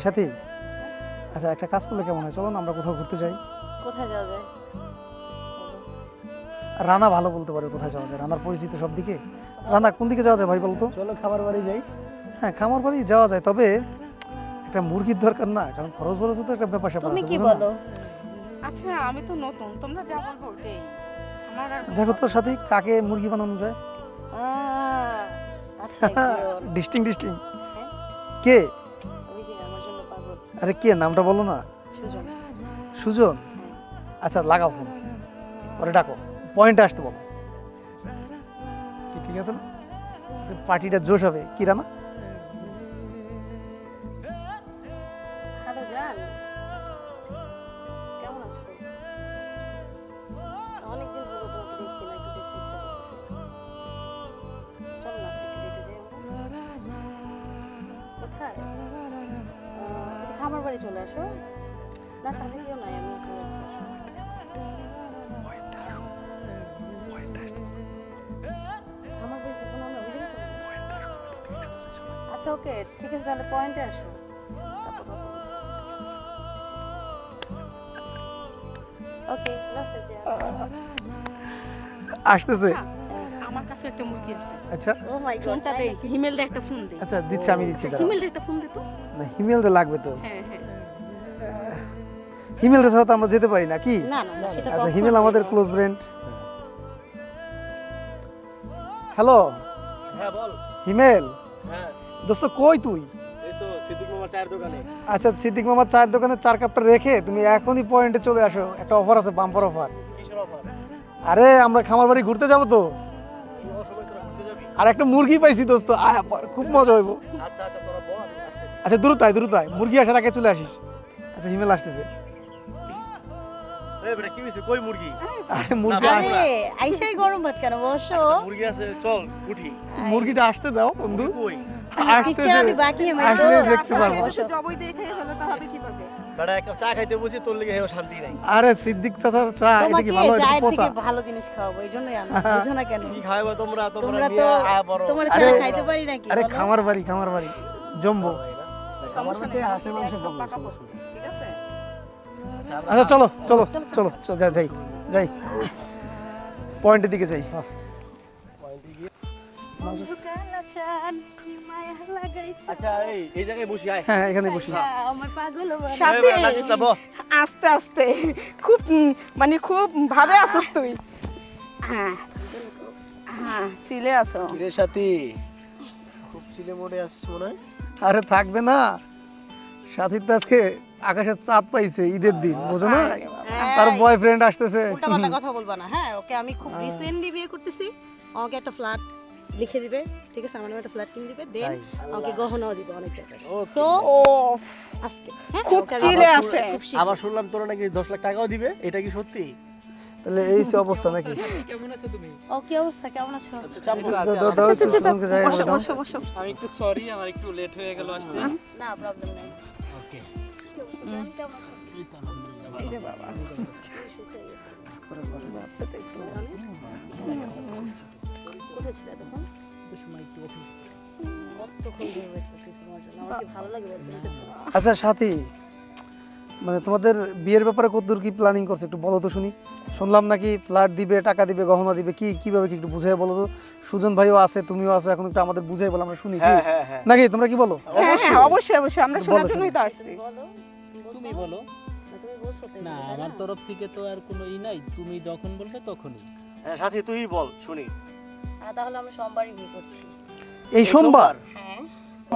সাথী, আচ্ছা একটা কাজ করলে কেমন হয়, চলো না আমরা কোথাও ঘুরতে যাই। কোথায় যাওয়া যায়? রানা ভালো বলতে পারে কোথায় যাওয়া যায়, রানার পরিচিত সব দিকে। রানা কোন দিকে যাওয়া যায় ভাই বলতো? চলো খাবার বাড়ি যাই। হ্যাঁ খামার বাড়ি যাওয়া যায়, তবে একটা মুরগির দরকার না, কারণ খরচ খরচ তো একটা ব্যাপার স্যাপার তুমি আছে, কি বুঝো না? বলো? আচ্ছা আমি তো নতুন, তোমরা যা বলবো ওটাই। আমার আর দেখো তো সাথী, কাকে মুরগি বানানো যায়? আচ্ছা ডিস্টিং ডিস্টিং। হ্যাঁ? কে? ওই যে আমার জন্য পাগল আরে কে, নামটা বলো না। সুজন। সুজন? আচ্ছা লাগাও ফোন, পরে ডাকো, পয়েন্টে আসতে বলো। কি ঠিক আছে না? আচ্ছা, পার্টিটা জোশ হবে। কি রানা? হ্যালো জান, কেমন আছো? অনেকদিন হলো তোমাকে দেখি না, একটু দেখতে ইচ্ছা করতেছে। চলো না একটু দেখে যাই আমরা। কোথায়? খামার বাড়ি চলে আসো। না সাথে কেউ নাই, আমি একা আসো। খামার বাড়ি যখন আমরা ওইদিকে চলে যাই। আচ্ছা ওকে ঠিক আছে, তাহলে পয়েন্টে আসো, তারপর কথা বলবো। ওকে রাস্তায় যাই। আসতেছে। আমার কাছে একটা মুরগি আছে। আচ্ছা ও মাই গড, ফোনটা দে, হিমেলটা একটা ফোন দে। আচ্ছা দিচ্ছি, আমি দিচ্ছি। দাঁড়াও। হিমেলটা একটা ফোন দে তো। না হিমেলটা লাগবে তো, হ্যাঁ হ্যাঁ। হিমেলটা ছাড়া তো আমরা যেতে পারি না কি? না না না, সেটা আচ্ছা কখনোই হিমেল আমাদের না। Close friend. হ্যালো হ্যাঁ বল। হিমেল, হ্যাঁ দোস্ত কই তুই? এই তো সিদ্দিক মামার চায়ের দোকানে। আচ্ছা সিদ্দিক মামার চায়ের দোকানে 4 কাপটা রেখে তুমি এখনই পয়েন্টে চলে আসো, একটা অফার আছে, বাম্পার অফার। কিসের অফার? আরে আমরা খামার বাড়ি ঘুরতে যাবো তো, এই অসময় তোরা ঘুরতে যাবি? আর একটা মুরগি পাইছি দোস্ত, আয় খুব মজা হইব। আচ্ছা আচ্ছা তোরা বল, আমি আসতেছি। আচ্ছা দ্রুত আয়, মুরগি আসার আগে চলে আসিস। আচ্ছা হিমেল আসতেছে। এই বেটা কি হইছে, কই মুরগি? আরে মুরগি না, আস- আরে আইসাই গরম ভাত কেন, বসো। মুরগি আছে, চল উঠি। মুরগিটা আসতে দাও বন্ধু, কই? পিকচার আমি বাকি আমি তো আসলে দেখতে পারবো। বসো। জবই দেখে হলো তা হবে কিভাবে? বেটা এক কাপ চা খাইতে বসি, তোর লেগে হেও শান্তি নাই। আরে সিদ্দিক চাচার চা এটা কি তোমাকে ভালো, এটা চায়ের কি পচা? থেকে ভালো জিনিস খাওয়াবো, এই জন্যই আমি বুঝো না কেন? কি খাইবা তোমরা? তোমরা তোমরা তো নিয়ে আয়া বড়। তোমার আরে, চা খাইতে পারি নাকি আরে বলো? খামার বাড়ি জম্বো। খাবার সমস্যা মধ্যে নেই, হাসি মাংস একদম বলবো, পাকাপোক্ত, ঠিক আছে? আচ্ছা চলো যাই পয়েন্টের দিকে যাই। আচ্ছা এই জায়গায় বসি, আয়। হ্যাঁ এখানে বসি। আমার পাগল এই বেটা নাচিস না, বহ। আস্তে আস্তে, খুব মানে খুব ভাবে আসছ তুই। হ্যাঁ হ্যাঁ, চিলে আসো। কিরে সাথী, খুব চিলে মোড়ে আসছিস মনে হয়। আরে থাকবে না, সাথীর তো আজকে আকাশের চাঁদ পাইছে, ঈদের দিন বোঝো না, তার বয়ফ্রেন্ড আসতেছে। উল্টাপাল্টা কথা বলবা না, হ্যাঁ? ওকে আমি খুব রিসেন্টলি বিয়ে করতেছি, আমাকে একটা ফ্ল্যাট লিখে দিবে, ঠিক আছে? আমার নামে একটা ফ্ল্যাট কিনে দিবে, দেন আমাকে গহনাও দিবে অনেক টাকা। সো ও আজকে হ্যাঁ, খুব ওকে আমি চিলে আবার আছে। খুব শীঘ্র- আবার শুনলাম তোরা নাকি 10 লাখ টাকাও দিবে, এটা কি সত্যি? তাহলে এই সে অবস্থা নাকি? কেমন আছো তুমি? ও কি অবস্থা, কেমন আছো? আচ্ছা চাপ দাও, সুজনকে জায়গায় বসো বসাও। বসো বসো। আমি একটু সরি, আমার একটু লেট হয়ে গেল আসতে। না প্রবলেম নেই। ওকে, কেমন আছো? এই রে বাবা। কোথায় ছিলে তখন? কতক্ষণ ধরে wait করতেছি তোমার জন্য, আমার কি ভালো লাগে বলতে? আচ্ছা সাথী, মানে তোমাদের বিয়ের ব্যাপারে কতদূর কি প্ল্যানিং করছে একটু বলো তো শুনি। শুনলাম নাকি ফ্ল্যাট দিবে, টাকা দিবে, গহনা দিবে, কিভাবে কি একটু বুঝাই বলো তো। সুজন ভাইও আছে, তুমিও আছো, এখন একটু আমাদের বুঝাই বলো, আমরা শুনি কি হ্যাঁ নাকি, তোমরা কি বলো? হ্যাঁ হ্যাঁ অবশ্যই অবশ্যই, আমরা শোনার বলো, জন্যই তো আসছি। বলো, তুমি বলো। না, তুমি বলছো তো না, এগুলো, তাই আমার তরফ থেকে তো আর কোনো নাই, তুমি যখন বলবে তখনই। হ্যাঁ সাথী তুই বল শুনি। তাহলে আমরা সোমবারই বিয়ে করছি। এই সোমবার? হ্যাঁ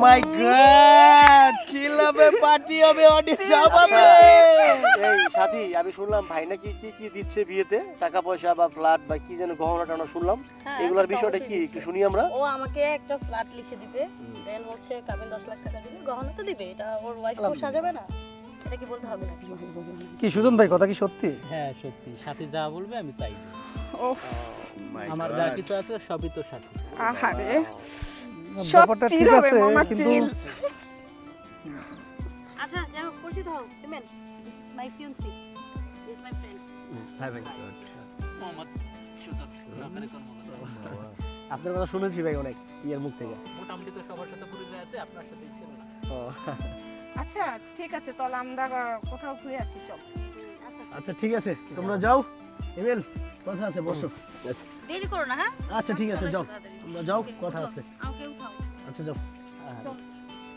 মাই গড, চিল হবে, পার্টি হবে, অডিশন হবে। এই সাথী, আমি শুনলাম ভাই নাকি কি কি দিচ্ছে বিয়েতে, টাকা পয়সা বা ফ্ল্যাট বা কি যেন গহনা টহনা শুনলাম, হ্যাঁ, এগুলার সেটা বিষয়টা অবশ্যই কি দিচ্ছে। একটু শুনি আমরা। ও আমাকে একটা ফ্ল্যাট লিখে দিবে, দেন হচ্ছে কাবিন 10 লাখ টাকা দিবে, গহনা তো দিবে, এটা ওর ওয়াইফ তো সাজাবে না, এটা কি বলতে হবে না? কি সুজন ভাই কথা কি সত্যি? হ্যাঁ সত্যি, সাথে যা বলবে আমি তাই দেব। ওফ, আমার যা কিছু আছে সবই তো সাথে। আহারে সব ব্যাপারটা চিল ঠিক হবে আছে, মামা, কিন্তু চিল। আচ্ছা যাও, পরিচিত হও। Himel, this is my fiancee, this my friends. Mohammad Sujon, সরকারি কর্মকর্তা। আপনার কথা শুনেছি ভাই অনেক, ইয়ার মুখ থেকে। মোটামুটি তো সবার সাথে পরিচয় আছে, আপনার সাথে ছিল না। ও, আচ্ছা ঠিক আছে, তাহলে আমরা কোথাও ঘুরে আসি, চল। আচ্ছা ঠিক আছে, তোমরা যাও। হিমেল, কথা আছে, বসো। আচ্ছা দেরি করো না, হ্যাঁ? আচ্ছা ঠিক আছে, চলো, যাও, তাড়াতাড়ি। তোমরা যাও, কথা আছে। আমাকে উঠাও। আচ্ছা যাও।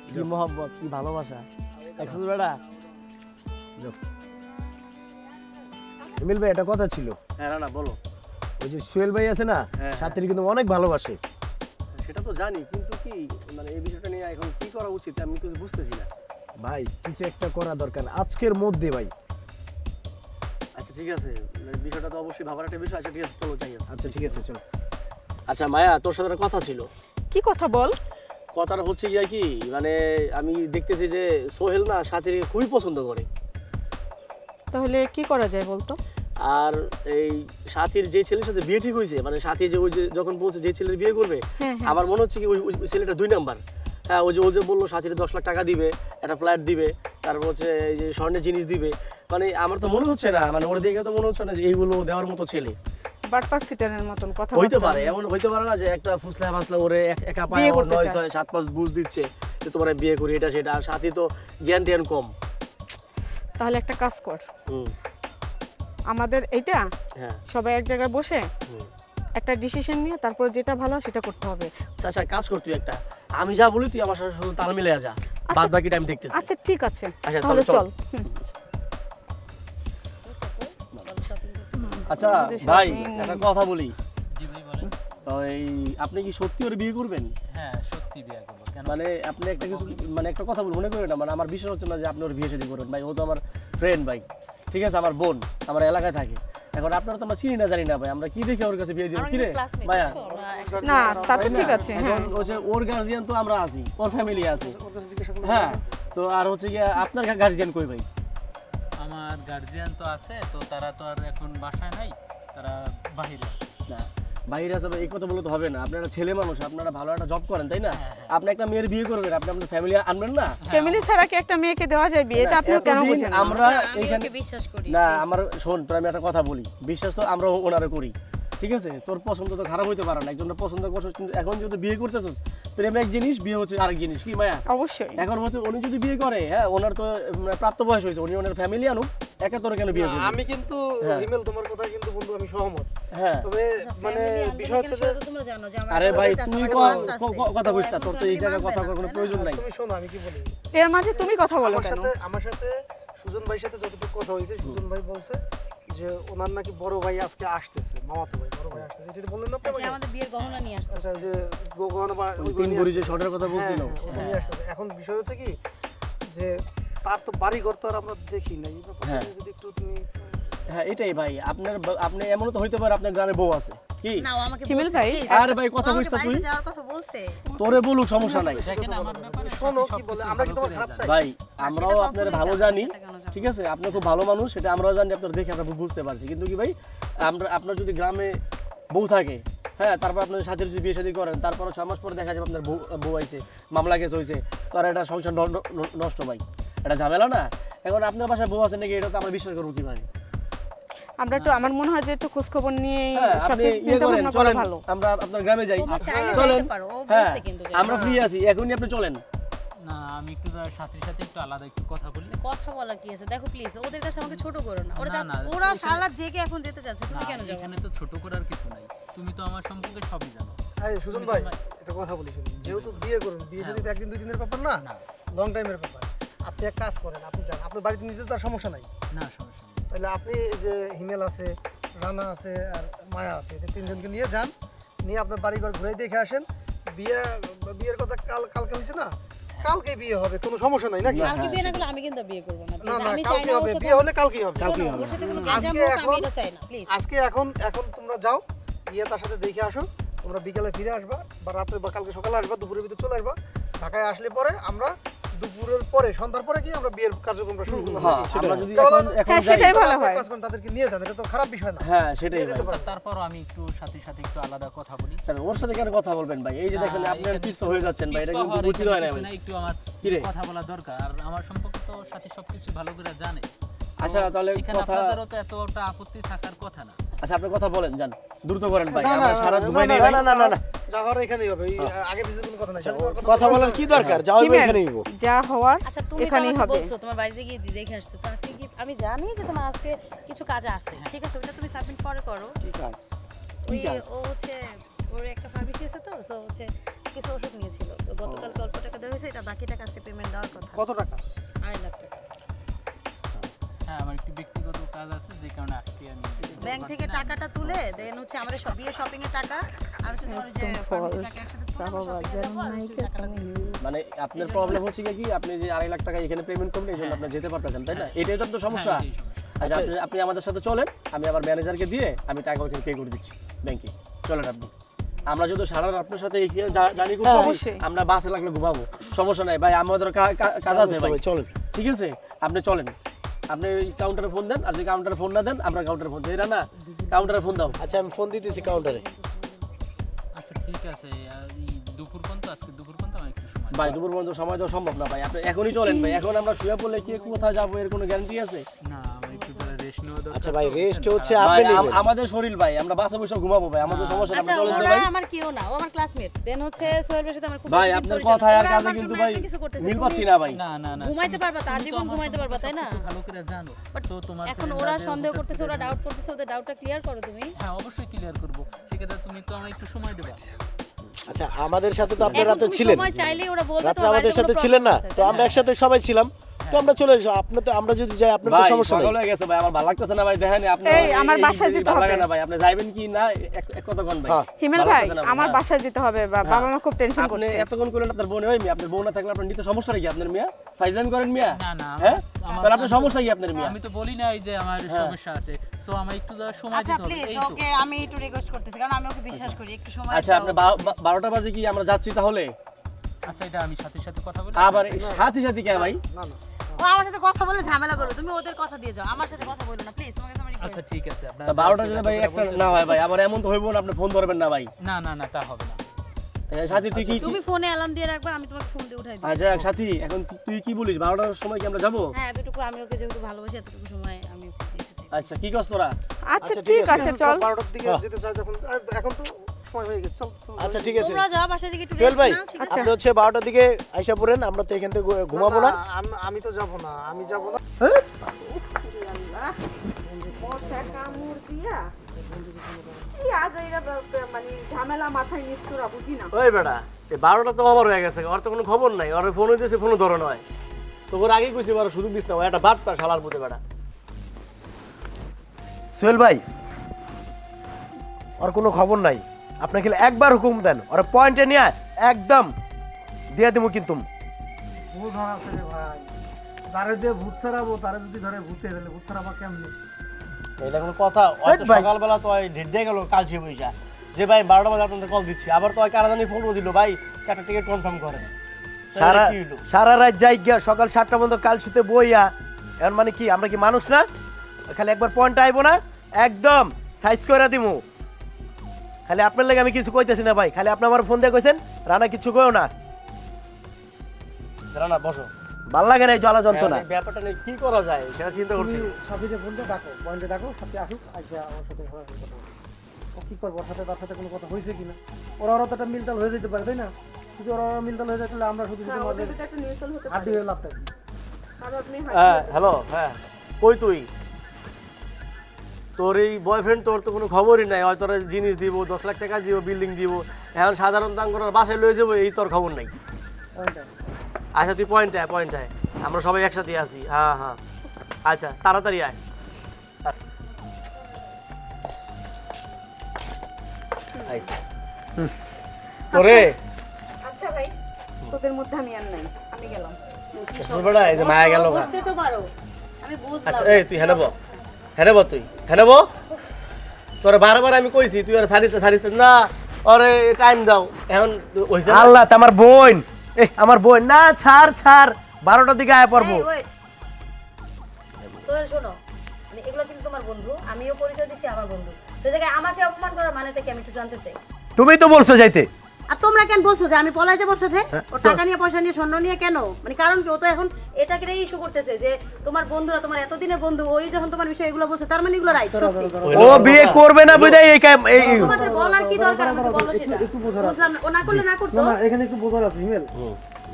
কি মহব্বত, কি ভালোবাসা, দেখছো তো বেটা? যাও। এমিল ভাই, একটা কথা ছিল। হ্যাঁ না বলো। ওই যে সোহেল ভাই আছে না, হ্যাঁ। সাথীর কিন্তু অনেক ভালোবাসে। সেটা তো জানি, কিন্তু কি মানে এই বিষয়টা নিয়ে এখন কি করা উচিত আমি তো বুঝতেছি না। ভাই কিছু একটা করা দরকার আজকের মধ্যে ভাই। আচ্ছা ঠিক আছে, মানে বিষয়টা তো অবশ্যই ভাবার একটা বিষয়। আচ্ছা ঠিক আছে, চলো যাই। আচ্ছা ঠিক আছে, চল। আচ্ছা মায়া, তোর সাথে একটা কথা ছিল। কি কথা বল? কথাটা হচ্ছে গিয়া কি, মানে আমি দেখতেছি যে সোহেল না সাথীর খুবই পছন্দ করে। তাহলে কি করা যায় বলতো? আর এই সাথীর যে ছেলের সাথে বিয়ে ঠিক হয়েছে, মানে সাথী যে ওই যে যখন বলছে যে ছেলের বিয়ে করবে, হ্যাঁ, হ্যাঁ। আমার মনে হচ্ছে কি ওই ছেলেটা 2 নাম্বার। হ্যাঁ, ও যে বললো সাথীর 10 লাখ টাকা দিবে, একটা ফ্ল্যাট দিবে, তারপর হচ্ছে এই যে স্বর্ণের জিনিস দিবে, মানে আমার তো মনে হচ্ছে না, মানে ওর দেখে তো মনে হচ্ছে না যে এইগুলো দেওয়ার মতো ছেলে। বাটপাক সিটারের মতন কথা হইতে পারে, এমন হইতে পারে না যে একটা ফুসলা ফাসলা ওরে একা পায় বিয়ে করতে 9 চায়। 6 7 5 বুঝ দিচ্ছে যে তোমার বিয়ে করি এটা সেটা। আর সাথী তো জ্ঞান জ্ঞান কম। তাহলে একটা কাজ কর, হুম, আমাদের এইটা হ্যাঁ, সবাই এক জায়গায় বসে হুম। একটা ডিসিশন নিয়ে তারপর যেটা ভালো সেটা করতে হবে। আচ্ছা কাজ কর তুই একটা, আমি যা বলি তুই আমার সাথে শুধু তাল মিলে যা, বাদ বাকি টাইম দেখতেছি। আচ্ছা ঠিক আছে, আচ্ছা, তাহলে চল। চল। হুম। আচ্ছা আমাদের ভাই, shopping- একটা কথা বলি। জি ভাই বলেন। ওই আপনি কি সত্যি ওর বিয়ে করবেন? হ্যাঁ সত্যি বিয়ে করবো, কেন? মানে আপনি একটা কিছু মানে একটা কথা বল, মনে করেন না, মানে আমার বিশ্বাস হচ্ছে না যে আপনি ওর বিয়ে শাদী করবেন। ভাই ও তো আমার ফ্রেন্ড ভাই, ঠিক আছে, আমার বোন, আমার এলাকায় থাকে। এখন আপনারা তো আমরা চিনি না জানি না ভাই, আমরা কি দেখে ওর কাছে বিয়ে দিব? কি রে ভাইয়া? না তা তো তাই না? ঠিক আছে, হ্যাঁ। এখন হচ্ছে ওর গার্জিয়ান তো আমরা আছি, ওর ফ্যামিলি আছে। ওর কাছে জিজ্ঞাসা করলে হ্যাঁ, তো আর হচ্ছে গিয়ে আপনার গার্জিয়ান কই ভাই? আমার গার্জিয়ান তো আছে, তো তারা তো আর এখন বাসায় নাই, তারা বাইরে আছে। না বাইরে আছে ভাই, এই কথা বলে তো হবে না। আপনারা ছেলে মানুষ, আপনারা ভালো একটা জব করেন, তাই না? হ্যাঁ, আপনি একটা মেয়ের বিয়ে করবেন, আপনি আপনার ফ্যামিলি আনবেন না? ফ্যামিলি ছাড়া কি একটা মেয়েকে দেওয়া যায় বিয়ে? এটা আপনি কেন এতদিন বুঝেন না? আমরা আমি এখানে ওকে বিশ্বাস করি। না, আমার শোন, তোর আমি একটা কথা বলি, বিশ্বাস তো আমরা ওনারে করি, ঠিক আছে? তোর পছন্দ তো খারাপ হইতে পারে না, একজনের পছন্দ করছিস, কিন্তু এখন যদি বিয়ে করতেছিস, প্রেম এক জিনিস, বিয়ে হচ্ছে আরেক জিনিস, কি মায়া? অবশ্যই। এখন হচ্ছে উনি যদি বিয়ে করে, হ্যাঁ, ওনার তো প্রাপ্ত বয়স হয়েছে, উনি ওনার ফ্যামিলি আনুক, একা তোর কেন বিয়ে করবে? আমি কিন্তু হ্যাঁ। হিমেল তোমার কথা কিন্তু বন্ধু আমি সহমত। হ্যাঁ, তবে মানে বিষয় হচ্ছে যে তোমরা জানো যে আমার আরে ভাই একটা তুই আছে, ক- একটা ক- আছে। কথা কইস না, তো তোর তো এখন এই জায়গায় মানবে কথা না, করার কোনো তাই না? প্রয়োজন নাই। তুমি শোনো আমি কি বলি। এর মাঝে তুমি কথা বলো কেন? আমার সাথে সুজন ভাইয়ের সাথে যতটুকু কথা হয়েছে, সুজন ভাই বলছে যে ওনার নাকি বড় ভাই আজকে আসতেছে, মামাতো ভাই বড় ভাই আসতেছে, যেটা বললেন না আপনি আচ্ছা, আমাকে? আমাদের বিয়ের গহনা নিয়ে আসতে। আচ্ছা যে গহনা বা ওই তিন ভরি যে শর্টের কথা বলছিল, ওটা নিয়ে আসতেছে। এখন বিষয় হচ্ছে কি যে তার তো বাড়ি ঘর তো আর আমরা দেখি না, এই ব্যাপারটা হ্যাঁ। নিয়ে যদি একটু তুমি হ্যাঁ এটাই ভাই, আপনি এমনও তো হইতে পারে আপনার গ্রামে বউ আছে, কি? না, ও আমাকে হিমেল বলছে, ভাই, please, আরে ভাই কথা ও আমাকে কইস না তুই, বাড়িতে যাওয়ার কথা বলছে। তোরে বলুক, সমস্যা নাই। দেখেন আমার ব্যাপারে শোনো সাথী কি বলে, সবকিছু আমরা কি ভালো তোমার করে খারাপ জানে। চাই? ভাই আমরাও সেটা আপনার কখনোই ভালো যাবে না, জানি, সেটা কেন যাবে? ঠিক আছে, আপনি খুব ভালো মানুষ, সেটা আমরাও জানি, আপনার দেখে আমরা বুঝতে পারছি। কিন্তু কি ভাই, আপনার যদি গ্রামে বউ থাকে, হ্যাঁ, তারপর আপনার সাথে যদি বিয়ে শাদী করেন, তারপর 6 মাস পরে দেখা যাবে আপনার বউ আইছে, মামলা কেস হয়েছে, তো আর এটা সংসার নষ্ট ভাই, এটা ঝামেলা না? এখন আপনার বাসায় বউ আছে নাকি, এটা তো আমরা বিশ্বাস করবো কিভাবে? আমরা একটু, আমার মনে হয় যে একটু খোঁজ খবর নিয়ে হ্যাঁ, সব আপনি কিছু ইয়ে চিন্তা করেন, ভাবনা করা চলেন, ভালো। আমরা আপনার গ্রামে যাই, তোমরা চাইলে চলেন। যাইতে পারো, ও হ্যাঁ, বলছে কিন্তু যে, আমরা ফ্রি আছি, এখনই আপনি চলেন। না আমি একটু তার সাথীর সাথে একটু আলাদা একটু কথা বলি। কথা বলা কি আছে? দেখো প্লিজ, ওদের কাছে আমাকে ছোট করো না। না, না, ওরা ওখানে- সারা রাত জেগে এখন যেতে চাচ্ছে, তুমি না, কেন যাবে? এখানে তো ছোট করার কিছু নাই, তুমি তো আমার সম্পর্কে সবই জানো। এই সুজন ভাই একটা কথা বলি শুনুন, যেহেতু বিয়ে করুন, বিয়ে যদি তো একদিন দুই দিনের ব্যাপার না, না লং টাইমের ব্যাপার। আপনি এক কাজ করেন, আপনি যান, আপনার বাড়িতে নিতে তার সমস্যা নাই। না সমস্যা নেই। তাহলে আপনি এই যে হিমেল আছে, রানা আছে আর মায়া আছে, এদের তিনজনকে নিয়ে যান, নিয়ে আপনার বাড়ি ঘর ঘুরে দেখে আসেন। বিয়ের কথা কালকে হয়েছে না, কালকে বিয়ে হবে, কোনো সমস্যা নাই নাকি? কালকে বিয়ে না করলে আমি কিন্তু বিয়ে করবো না, না please। না, আমি চাই কালকে না ওর হবে, সাথে- বিয়ে হলে কালকেই হবে। শোনো, ওর সাথে কোনো গ্যাঞ্জাম আজকে হোক, আমি এখন- এটা চাই না, প্লিজ। আজকে এখন তোমরা যাও, গিয়ে তার সাথে দেখে আসো, তোমরা বিকালে ফিরে আসবা বা রাত্রে বা কালকে সকালে আসবা, দুপুরের ভিতরে চলে আসবা। ঢাকায় আসলে পরে আমরা দুপুরের পরে, সন্ধ্যার পরে কি আমরা বিয়ের কার্যক্রমটা শুরু করবো। হ্যাঁ, নাকি? আমরা যদি তাহলে এখন হ্যাঁ, যাই, সেটাই ভালো আপনি এক হয়। কাজ করেন, তাদেরকে নিয়ে যান, এটা তো খারাপ বিষয় না। হ্যাঁ সেটাই নিয়ে যেতে ভাই। পারেন। তারপরও আমি একটু সাথীর সাথে একটু আলাদা কথা বলি। স্যার, ওর সাথে কেন কথা বলবেন ভাই? এই যে না, দেখছেন আপনার এখানে পিস্ত হয়ে যাচ্ছেন ভাই, এটা পিছপা কিন্তু হওয়ার উচিত হয় না এখানে ভাই। কিছু একটু আমার কি রে? কথা বলা দরকার, আর আমার সম্পর্কে তো সাথী সবকিছু ভালো করে জানে। আচ্ছা তাহলে এখানে কথা, আপনাদেরও তো এতটা আপত্তি থাকার কথা না। আচ্ছা আপনি কথা বলেন যান, দ্রুত করেন ভাই, না, আমরা না, সারা না, ঘুমাই না, নেই না, ভাই। না না না না যা হওয়ার এখানেই হবে, আগে পিছনে কোনো কথা নাই। কথা বলার কি দরকার যাও হিমেল, এখানেই গো। যা হওয়ার আচ্ছা তুমি তো এখানেই আমাকে হবে। বলছো তোমার বাড়িতে গিয়ে দেখে আসছো, তো আজকে কি আমি জানি যে তোমার আজকে কিছু কাজ আছে, ঠিক আছে ওটা তুমি সাবমিট পরে করো। ঠিক আছে ওই ও হচ্ছে ওর একটা ফার্মেসি আছে, তো সো হচ্ছে কিছু ওষুধ নিয়েছিল, তো গতকালকে অল্প টাকা দেওয়া হয়েছে, এটা বাকি টাকা আজকে পেমেন্ট দেওয়ার কথা। কত টাকা? 2.5 লাখ টাকা। হ্যাঁ আমার একটু ব্যক্তিগত কাজ আছে যে কারণে আজকে আমি ব্যাংক থেকে টাকাটা তুলে দেন হচ্ছে আমাদের সব বিয়ে শপিং এর টাকা আর হচ্ছে তোমার যে ফার্মেসি টাকা একসাথে তুলে আমরা shopping এ যাবো, আর হচ্ছে টাকাটা দিয়ে দিবো। মানে আপনার প্রবলেম হচ্ছে কি আপনি যে 2.5 লাখ টাকা এখানে পেমেন্ট করবেন এই জন্য আপনি যেতে পারতেছেন তাই না? এটাই তো আপনার সমস্যা। হ্যাঁ, এটাই সমস্যা। আচ্ছা আপনি আমাদের সাথে চলেন, আমি আবার ম্যানেজারকে দিয়ে আমি টাকা ওখানে পে করে দিচ্ছি ব্যাংকে। চলেন আপনি, আমরা যদি সারা রাত আপনার সাথে এখানে জানি খুব হ্যাঁ, অবশ্যই। আমরা বাসে লাগলে ঘুমাবো, সমস্যা নাই ভাই, আমাদের কাজ আছে ভাই। সবাই চলেন। ঠিক আছে আপনি চলেন, আপনি কাউন্টারে ফোন দেন, আর যদি কাউন্টারে ফোন না দেন আমরা কাউন্টারে ফোন দিই। এরা না কাউন্টারে ফোন দাও। আচ্ছা আমি ফোন দিতেছি কাউন্টারে। আচ্ছা ঠিক আছে দুপুর পর্যন্ত আজকে দুপুর পর্যন্ত আমার একটু সময় ভাই দুপুর পর্যন্ত সময় দেওয়া সম্ভব না ভাই, আপনি এখনই চলেন ভাই। এখন আমরা শুয়ে পড়লে কে কোথায় যাবো এর কোনো গ্যারান্টি আছে? না আমার একটু তাহলে রেস্ট নেওয়া দরকার। আচ্ছা ভাই রেস্ট হচ্ছে ভাই আপনি নেবেন। আমাদের শরীর ভাই, আমরা বাসে বসে ঘুমাবো ভাই, আমাদের সমস্যা না, আচ্ছা আপনি চলেন তো ওরা ভাই। আমার কেউ না, ও আমার ক্লাসমেট, দেন হচ্ছে সোহেলের সাথে আমার খুব ভাই বেশি দিন আপনার পরিচয়। কথায় আর ওরা কাজে আমার কিন্তু জন্য ভাই এত কিছু করতেছে, মিল তুমি পাচ্ছি না ভাই। না না না ঘুমাইতে পারবা, তার তুমি তো জীবন আমার ঘুমাইতে পারবা, তাই না? সম্পর্ক ভালো করে জানো তো তোমার এখন friend ওরা রাদের সন্দেহ হুট করতেছে, করে ওরা ডাউট করতেছে, ওদের ডাউটটা ক্লিয়ার করো তুমি। হ্যাঁ অবশ্যই ক্লিয়ার করব। সেক্ষেত্রে তুমি তো আমার একটু সময় দেবা। আচ্ছা আমাদের সাথে তো আপনি এখন রাতে তুমি ছিলেন, সময় চাইলেই ওরা বলবে রাতে তোমার আমাদের বাড়িতে সাথে কোনো ছিলেন না, problem আছে, তো তাই আমরা একসাথে সবাই ছিলাম, তো আমরা চলে এসো। আপনি তো আমরা যদি যাই আপনার তো ভাই সমস্যা সকাল নেই। হয়ে গেছে ভাই, আমার ভালো লাগতেছে না ভাই, দেখেন আপনি এই, আমার বাসায় যেতে ভালো লাগে হবে। না ভাই, আপনি যাইবেন কি না এক কথা কোন ভাই। হ্যাঁ। হিমেল ভালো ভাই লাগতেছে না ভাই, আমার হ্যাঁ। বাসায় যেতে হবে, বাবা মা খুব টেনশন আপনি করছে। এতক্ষণ করলেন আপনার বোন হই মিয়া, আপনার বোন না থাকলে আপনার নিতে সমস্যা নাকি আপনার মিয়া? ফাইজলামি করেন মিয়া? না না হ্যাঁ আমার তাহলে আপনার সমস্যা কি আপনার মিয়া? আমি তো বলি নাই যে আমার সমস্যা আছে, সো আমার একটু সময় আচ্ছা দিতে হবে প্লিজ এই তো। ওকে আমি একটু রিকোয়েস্ট করতেছি, কারণ আমি ওকে বিশ্বাস করি, একটু সময় আচ্ছা দাও। আপনি 12টা বাজে কি আমরা যাচ্ছি তাহলে? আচ্ছা এটা আমি সাথে সাথে কথা বলি। আবার সাথী সাথী কে ভাই? না না ও আমার সাথে কথা বলে ঝামেলা করবে, তুমি ওদের কথা দিয়ে যাও, আমার সাথে কথা বলো না প্লিজ, তোমাকে আমার আচ্ছা রিকোয়েস্ট। ঠিক আছে আপনার 12টা যদি ভাই একটা না হয় ভাই, আবার এমন তো হইব না আপনি ফোন ধরবেন না ভাই। না না না তা হবে না। সাথী তুই কি তুমি ফোনে অ্যালার্ম দিয়ে রাখবা, আমি তোমাকে ফোন দিয়ে উঠাই দিই। আচ্ছা সাথী এখন তুই কি বলিস 12টার সময় কি আমরা যাবো? হ্যাঁ এতটুকু আমি ওকে যেহেতু ভালোবাসি, এতটুকু সময় আমি ওকে দিতেছি। আচ্ছা কি কস তোরা? আচ্ছা ঠিক আছে চল। 12টার দিকে যেতে চাই যখন, এখন তো সময় হয়ে গেছে, চল চল। আচ্ছা ঠিক আছে তোমরা যাও বাসায় দিকে একটু সোহেল rest ভাই, নাও, ঠিক আছে? আপনি হচ্ছে 12টার দিকে আইসা পড়েন, আমরা তো এখান থেকে ঘুমাবো না। আমি তো যাব না, আমি যাব না। কামড় দিয়া কি আজ এরা মানে ঝামেলা মাথায় নিচ্ছরা বুঝি না। ওই বেটা এই 12টা তো ওভার হয়ে গেছে, ওর তো কোনো খবর নাই, ওর ফোন হইতেছে ফোনও ধরে নয়, তো ওর আগেই কইছি বড় সুযোগ দিস না, ও একটা বাদ পার শালার পুতে বেটা। সোহেল ভাই আর কোনো খবর নাই, আপনি খালি একবার হুকুম দেন, ওরা পয়েন্টে নিয়ে একদম দিয়ে দেবো কিন্তু। ভূত ধরা আছে রে ভাই, তারে যে ভূত ছাড়াবো, তারে যদি ধরে ভূতে ফেলে, ভূত ছাড়াবো কেমনি? এটা কোনো কথা? হয়তো ভাই। সকালবেলা তো ঢেট দিয়ে গেল কালচি বইসা যে ভাই 12টা বাজে আপনাদের কল দিচ্ছি, আবার তো কারা জানি ফোন দিল ভাই 4টা টিকিট কনফার্ম করেন। সারা কি হইলো? সারা রাত যাই গিয়া সকাল 7টা পর্যন্ত কাল শুতে বইয়া, এর মানে কি আমরা কি মানুষ না? খালি একবার পয়েন্ট আইবো না, একদম সাইজ করে দিমু। খালি আপনার লাগে আমি কিছু কইতেছি না ভাই, খালি আপনি আমার ফোন দিয়ে কইছেন রানা কিছু কইও না, দাঁড়া না বসো, ভাল লাগে না এই জ্বালা যন্ত্রণা। এই ব্যাপারটা নিয়ে কি করা যায় সেটা চিন্তা তুমি করছি। সাথীকে ফোন দিয়ে ডাকো, পয়েন্টে ডাকো, সাথে আসুক, আচ্ছা আমার সাথে কথা বলবো। ও কি করবো, ওর সাথে তার সাথে কোনো কথা হয়েছে কিনা? ওরা তো একটা মিলতাল হয়ে যেতে পারে তাই না? যদি ওরা মিলতাল হয়ে যায় তাহলে আমরা শুধু শুধু আমাদের একটা নিউট্রাল হতে হাড্ডি হয়ে লাভটা কি? আর আপনি হ্যাঁ হ্যালো, হ্যাঁ কই তুই? তোর এই বয়ফ্রেন্ড তোর তো কোনো খবরই নাই, হয়তো তোর জিনিস দিব 10 লাখ টাকা দিব, বিল্ডিং দিব, এখন সাধারণ দাম করে বাসায় লয়ে যাবো এই তোর খবর নাই। পয়েন্টে আচ্ছা তুই পয়েন্টে আয়, আমরা সবাই একসাথে আছি। হ্যাঁ হ্যাঁ আচ্ছা তাড়াতাড়ি আয়। তোরে আচ্ছা ভাই তোদের মধ্যে আমি আর নাই, আমি গেলাম। বেটা এই যে মায়া গেল। বুঝতে তো পারো, আমি বুঝলাম। আচ্ছা এই তুই হেনেব তুই হেনেব, তোরে বারবার আমি কইছি তুই আর সারিস না, আরে টাইম দাও এখন হইছে না? আল্লাহ আমার বোন, আমার বোন না, ছাড় ছাড়, 12টার দিকে আয় পড়বো। এই, wait. সোহেল শোনো, মানে এগুলো কিন্তু তোমার বন্ধু, আমিও পরিচয় দিচ্ছি আমার বন্ধু, সেই জায়গায় আমাকে অপমান করার মানেটা কি আমি একটু জানতে চাই। তুমি তো বলছো যাইতে, আর তোমরা কেন বলছো যে আমি পলাই যাবো ওর সাথে? ও টাকা নিয়ে পয়সা নিয়ে স্বর্ণ নিয়ে কেন? মানে কারণ কি? ও তো এখন এটাকে ইস্যু করতেছে যে তোমার বন্ধুরা, তোমার এতদিনের বন্ধু, ওই যখন তোমার বিষয়ে এগুলো বলছে তার মানে এগুলো রাইট। ও বিয়ে করবে না বিদায় এই তোমাদের বলার কি দরকার? আমাকে বলো সেটা। একটু বোঝার আছে। বুঝলাম না, ও না করলে না করতো। না না, এখানে একটু বোঝার আছে হিমেল।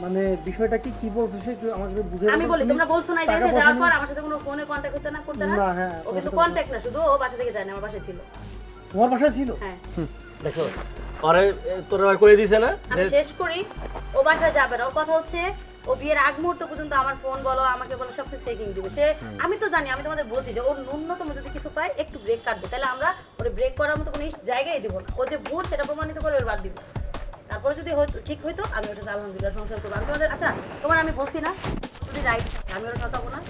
মানে বিষয়টা কি কি বলছো সে একটু আমাকে বুঝিয়ে আমি বলি, তোমরা বলছো না যে যাওয়ার পর আমার সাথে কোনো ফোনে কন্টাক্ট করতে না করতে না? না, হ্যাঁ, ও কিন্তু কন্টাক্ট না, শুধু ও বাসা থেকে যায় না, আমার বাসায় ছিল। তোমার বাসায় ছিল? হ্যাঁ, দেখো আরে তোর ভাই কই দিছে না আমি শেষ করি। ও বাসায় যাবে না। ওর কথা হচ্ছে ও বিয়ের আগ মুহূর্ত পর্যন্ত আমার ফোন বলো, আমাকে বলো, সব কিছু চেকিং দিবে সে। আমি তো জানি, আমি তোমাদের বলছি যে ওর ন্যূনতম যদি কিছু পায় একটু ব্রেক কাটবে, তাহলে আমরা ওর ব্রেক করার মতো কোনো জায়গায় দিব না। ও যে ভুল সেটা প্রমাণিত করে ওর বাদ দিব। তারপরে যদি হয়তো ঠিক হইতো আমি ওটা আলহামদুলিল্লাহ সংসার করবো। আমি তোমাদের, আচ্ছা তোমার আমি বলছি না যদি রাইট, আমি ওর কথা না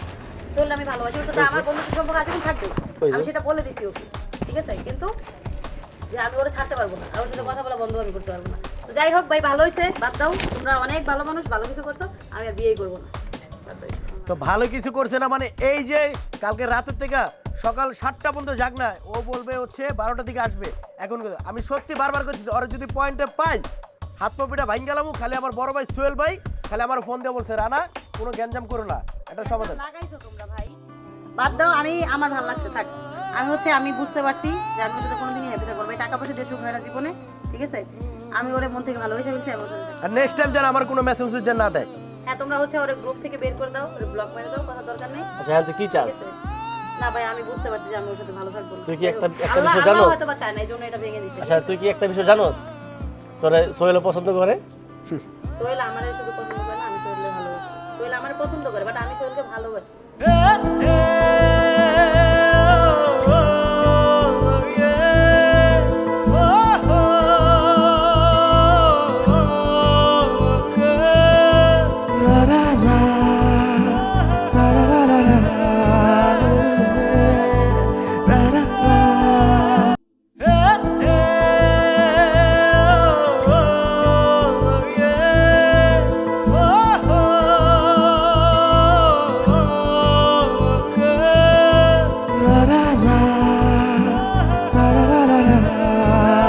চললে আমি ভালোবাসি, ওর সাথে আমার বন্ধুত্ব সম্পর্ক আজীবন থাকবে, আমি সেটা বলে দিচ্ছি ওকে, ঠিক আছে? কিন্তু যে আমি ওরা ছাড়তে পারবো না, আর ওর সাথে কথা বলা বন্ধ আমি করতে পারবো না। তো যাই হোক ভাই, ভালো হয়েছে, বাদ দাও। তোমরা অনেক ভালো মানুষ, ভালো কিছু করছো, আমি আর বিয়েই করবো না। বাদ দাও এসব। তো ভালো কিছু করছে না মানে এই যে কালকে রাতের থেকে সকাল 7টা পর্যন্ত যাক না, ও বলবে হচ্ছে 12টার দিকে আসবে। এখন আমি সত্যি বারবার করছি ওরা যদি পয়েন্টে পাই হাত পা ভাঙ গেলাম, খালি আমার বড় ভাই সোহেল ভাই খালি আমার ফোন দিয়ে বলছে রানা কোনো গ্যাঞ্জাম করো না, একটা সমাধান। লাগাইছো তোমরা ভাই, বাদ দাও। আমার ভালো লাগছে, থাক। আমি বুঝতে পারছি যে আমি ওর সাথে কোনোদিনই হ্যাপি থাকবো না। টাকা পয়সা দিয়ে সুখ হয় না জীবনে, ঠিক আছে? আমি ওরে মন থেকে ভালোবেসে ফেলছি, আমি ওর সাথে থাকবো। আর নেক্সট টাইম যেন আমার কোনো মেসেজ যেন না দেয়। হ্যাঁ, তোমরা ওরে গ্রুপ থেকে বের করে দাও, ওরে ব্লক মেরে দাও, কথা দরকার নেই, আচ্ছা হ্যাঁ, তুই কি ঠিক চাস? আছে? না ভাই, আমি বুঝতে পারছি যে আমি ওর সাথে ভালো থাকবো না। তুই কি একটা আল্লাহ বিষয় জানোস? হয়তো বা চায় না, এই জন্য এটা ভেঙে দিচ্ছে। আচ্ছা তুই কি একটা বিষয় জানোস তোরে সোহেল পছন্দ করে? সোহেল আমার শুধু পছন্দ করে না, আমি সোহেলকে ভালোবাসি। সোহেল আমার পছন্দ করে, বাট আমি সোহেলকে ভালোবাসি।